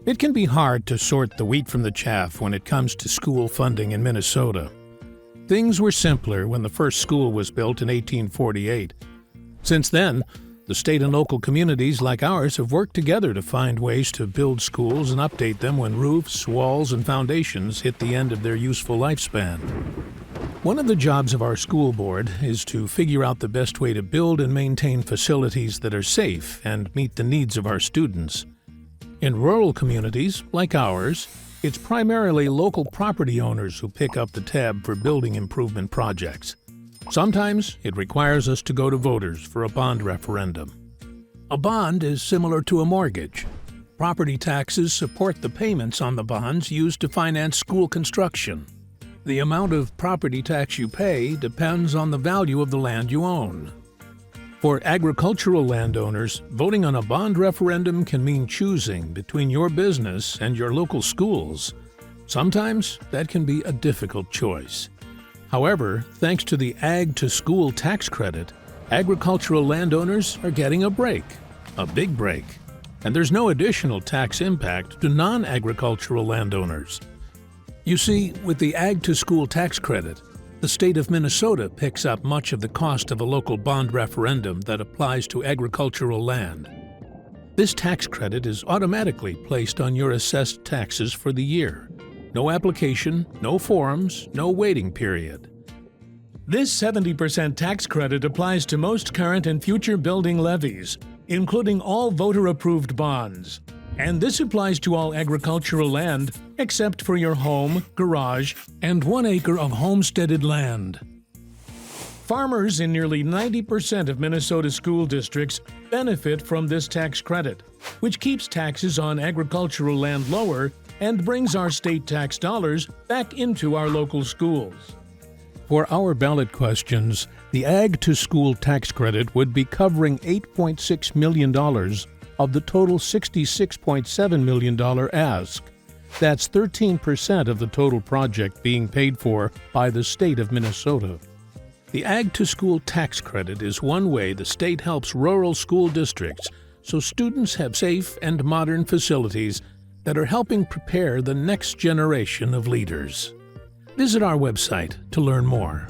It can be hard to sort the wheat from the chaff when it comes to school funding in Minnesota. Things were simpler when the first school was built in 1848. Since then, the state and local communities like ours have worked together to find ways to build schools and update them when roofs, walls, and foundations hit the end of their useful lifespan. One of the jobs of our school board is to figure out the best way to build and maintain facilities that are safe and meet the needs of our students. In rural communities, like ours, it's primarily local property owners who pick up the tab for building improvement projects. Sometimes it requires us to go to voters for a bond referendum. A bond is similar to a mortgage. Property taxes support the payments on the bonds used to finance school construction. The amount of property tax you pay depends on the value of the land you own. For agricultural landowners, voting on a bond referendum can mean choosing between your business and your local schools. Sometimes that can be a difficult choice. However, thanks to the Ag2School tax credit, agricultural landowners are getting a break, a big break. And there's no additional tax impact to non-agricultural landowners. You see, with the Ag2School tax credit, the state of Minnesota picks up much of the cost of a local bond referendum that applies to agricultural land. This tax credit is automatically placed on your assessed taxes for the year. No application, no forms, no waiting period. This 70% tax credit applies to most current and future building levies, including all voter-approved bonds. And this applies to all agricultural land except for your home, garage, and 1 acre of homesteaded land. Farmers in nearly 90% of Minnesota school districts benefit from this tax credit, which keeps taxes on agricultural land lower and brings our state tax dollars back into our local schools. For our ballot questions, the Ag2School tax credit would be covering $8.6 million of the total $66.7 million ask. That's 13% of the total project being paid for by the state of Minnesota. The Ag2School tax credit is one way the state helps rural school districts so students have safe and modern facilities that are helping prepare the next generation of leaders. Visit our website to learn more.